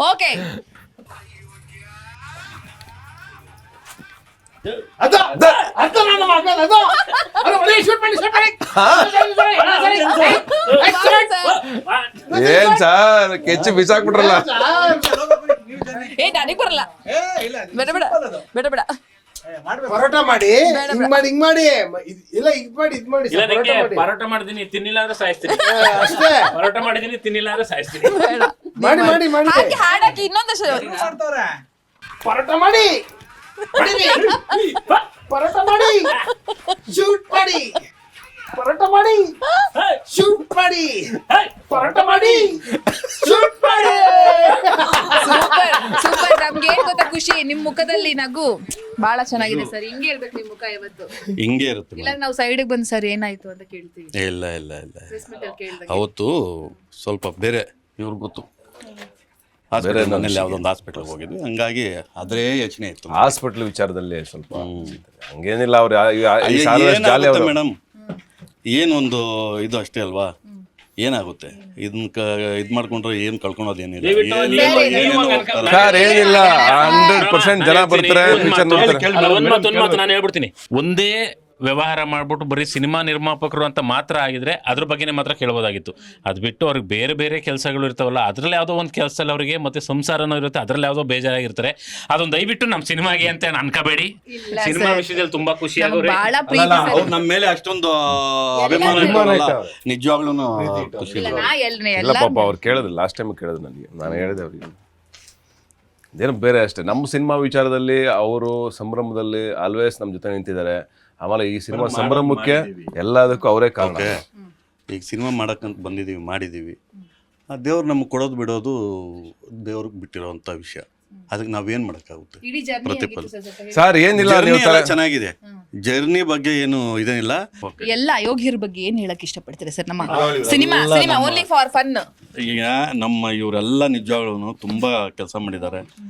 Okay ಏನ್ sir ಕೆಚ್ಚು ಬಿಸಾಕ್ಬಿಟ್ರಲ್ಲ. ಏ ನನಗ್ ಬರಲ್ಲ, ಬೇಡ ಬೇಡ ಬೇಡ ಬೇಡ. ಪರೋಟ ಮಾಡಿ ಹಿಂಗ್ ಮಾಡಿ ಹಿಂಗ್ ಮಾಡಿ ಇಲ್ಲ ಹಿಂಗ್ ಮಾಡಿ ಇದ್ ಮಾಡಿ ಇಲ್ಲ ನಿಂಗೆ ಪರೋಟ ಮಾಡಿದೀನಿ ತಿನ್ನಿಲ್ಲ ಅಂದ್ರೆ ಸಾಯಿಸ್ತೀನಿ ಅಷ್ಟೇ. ಪರೋಟ ಮಾಡಿದೀನಿ ತಿನ್ನಿಲ್ಲ ಅಂದ್ರೆ ಸಾಯಿಸ್ತೀನಿ. ಬೇಡ ಮಾಡಿ ಮಾಡಿ ಮಾಡಿ ಹಾಕಿ ಹಾಡಾಕಿ ಇನ್ನೊಂದಷ್ಟು ಪರೋಟ ಮಾಡಿ ಪರೋಟ ಮಾಡಿ ಶೂಟ್ ಮಾಡಿ ಪರೋಟ ಮಾಡಿ ಶೂಟ್ ಮಾಡಿ ಪರೋಟ ಮಾಡಿ ಶೂಟ್ ಮಾಡಿ. Super super. ನಮ್ಗೆ ಏನ್ ಗೊತ್ತಾ ಖುಷಿ, ನಿಮ್ ಮುಖದಲ್ಲಿ ನಗು ಬಹಳ ಚೆನ್ನಾಗಿದೆ ಸರ್. ಹಿಂಗೆ ಹೇಳ್ಬೇಕು ನಿಮ್ ಮುಖ ಇವತ್ತು. ಹಿಂಗೆ ಇರುತ್ತೆ ಇಲ್ಲ ನಾವು ಸೈಡಿಗೆ ಬಂದು ಸರ್ ಏನಾಯ್ತು ಅಂತ ಕೇಳ್ತೀವಿ. ಇಲ್ಲ ಇಲ್ಲ ಇಲ್ಲ Hospital ಕೇಳ್ದಾಗ. ಅವತ್ತು ಸ್ವಲ್ಪ ಬೇರೆ ಇವ್ರಿಗೆ ಗೊತ್ತು ಮನೇಲಿ ಯಾವುದೊಂದು ಹಾಸ್ಪಿಟಲ್ಗೆ ಹೋಗಿದ್ವಿ, ಹಂಗಾಗಿ ಅದೇ ಯೋಚನೆ ಇತ್ತು. ಹಾಸ್ಪಿಟಲ್ ವಿಚಾರದಲ್ಲಿ ಸ್ವಲ್ಪ ಹಂಗೇನಿಲ್ಲ ಅವ್ರು ಜಾಲಿ ಅವರು ಮೇಡಮ್. ಏನೊಂದು ಇದು ಅಷ್ಟೇ ಅಲ್ವಾ, ಏನಾಗುತ್ತೆ ಇದನ್ನ ಇದು ಮಾಡ್ಕೊಂಡ್ರೆ ಏನು ಕಳ್ಕೊಳೋದೇನಿಲ್ಲ. ಸರ್ ಏನಿಲ್ಲ 100% ಜನ ಬರ್ತಾರೆ ಪಿಕ್ಚರ್ ನೋಡ್ತಾರೆ. ಒಂದ್ ಮಾತು ನಾನು ಹೇಳ್ಬಿಡ್ತೀನಿ. ಒಂದೇ ವ್ಯವಹಾರ ಮಾಡ್ಬಿಟ್ಟು ಬರೀ ಸಿನಿಮಾ ನಿರ್ಮಾಪಕರು ಅಂತ ಮಾತ್ರ ಆಗಿದ್ರೆ ಅದ್ರ ಬಗ್ಗೆನೇ ಮಾತ್ರ ಕೇಳ್ಬೋದಾಗಿತ್ತು. ಅದು ಬಿಟ್ಟು ಅವ್ರಿಗೆ ಬೇರೆ ಬೇರೆ ಕೆಲಸಗಳು ಇರ್ತಾವಲ್ಲ, ಅದ್ರಲ್ಲಿ ಯಾವುದೋ ಒಂದು ಕೆಲಸದಲ್ಲಿ ಅವರಿಗೆ ಮತ್ತೆ ಸಂಸಾರನೂ ಇರುತ್ತೆ, ಅದ್ರಲ್ಲಿ ಯಾವುದೋ ಬೇಜಾರಾಗಿರ್ತಾರೆ. ಅದೊಂದು ದಯವಿಟ್ಟು ನಮ್ಮ ಸಿನಿಮಾಗೆ ಅಂತ ಅನ್ಕೋಬೇಡಿ. ಸಿನಿಮಾ ವಿಷಯದಲ್ಲಿ ತುಂಬಾ ಖುಷಿ ಆಗೋರು ಬಹಳ ಪ್ರೀತಿ ಸರ್. ಅವ್ರು ನಮ್ಮ ಮೇಲೆ ಅಷ್ಟೊಂದು ಅಭಿಮಾನ ನಿಜವಾಗ್ಲೂ ಖುಷಿ ಇಲ್ಲ, ನಾ ಇಲ್ಲ ಎಲ್ಲ ಪಾಪ ಅವ್ರು ಕೇಳಿದ್ರು, ಲಾಸ್ಟ್ ಟೈಮ್ ಕೇಳಿದ್ರು ನನಗೆ. ನಾನು ಹೇಳಿದೆ ಅವ್ರಿಗೆ ಇದೇನು ಬೇರೆ ಅಷ್ಟೇ. ನಮ್ಮ ಸಿನಿಮಾ ವಿಚಾರದಲ್ಲಿ ಅವರು ಸಂಭ್ರಮದಲ್ಲಿ ಆಲ್ವೇಸ್ ನಮ್ಮ ಜೊತೆ ನಿಂತಿದ್ದಾರೆ. ಆಮೇಲೆ ಈ ಸಿನಿಮಾ ಸಂಭ್ರಮಕ್ಕೆ ಎಲ್ಲದಕ್ಕೂ ಅವರೇ ಕಾರಣ. ಈಗ ಸಿನಿಮಾ ಮಾಡಕ್ಕಂತ ಬಂದಿದ್ದೀವಿ, ಮಾಡಿದ್ದೀವಿ. ಆ ದೇವ್ರು ನಮ್ಗೆ ಕೊಡೋದು ಬಿಡೋದು ದೇವ್ರಿಗೆ ಬಿಟ್ಟಿರೋವಂಥ ವಿಷಯ. ಅದಕ್ಕೆ ನಾವೇನು ಮಾಡೋಕ್ಕಾಗುತ್ತೆ. ಇಡೀ ಜರ್ನಿ ಪ್ರತಿಫಲ ಸರ್ ಏನಿಲ್ಲ, ಜರ್ನಿ ನೀವು ಎಲ್ಲ ಚೆನ್ನಾಗಿದೆ. ಜರ್ನಿ ಬಗ್ಗೆ ಏನು ಇದೇನಿಲ್ಲ. ಎಲ್ಲ ಅಯೋಗ್ಯರ ಬಗ್ಗೆ ಏನ್ ಹೇಳಕ್ ಇಷ್ಟಪಡ್ತೀರಾ ಸರ್? ನಮ್ಮ ಸಿನಿಮಾ ಓನ್ಲಿ ಫಾರ್ ಫನ್. ಈಗ ನಮ್ಮ ಇವರೆಲ್ಲ ನಿಜವಾಗ್ಲೂ ತುಂಬಾ ಕೆಲಸ ಮಾಡಿದ್ದಾರೆ.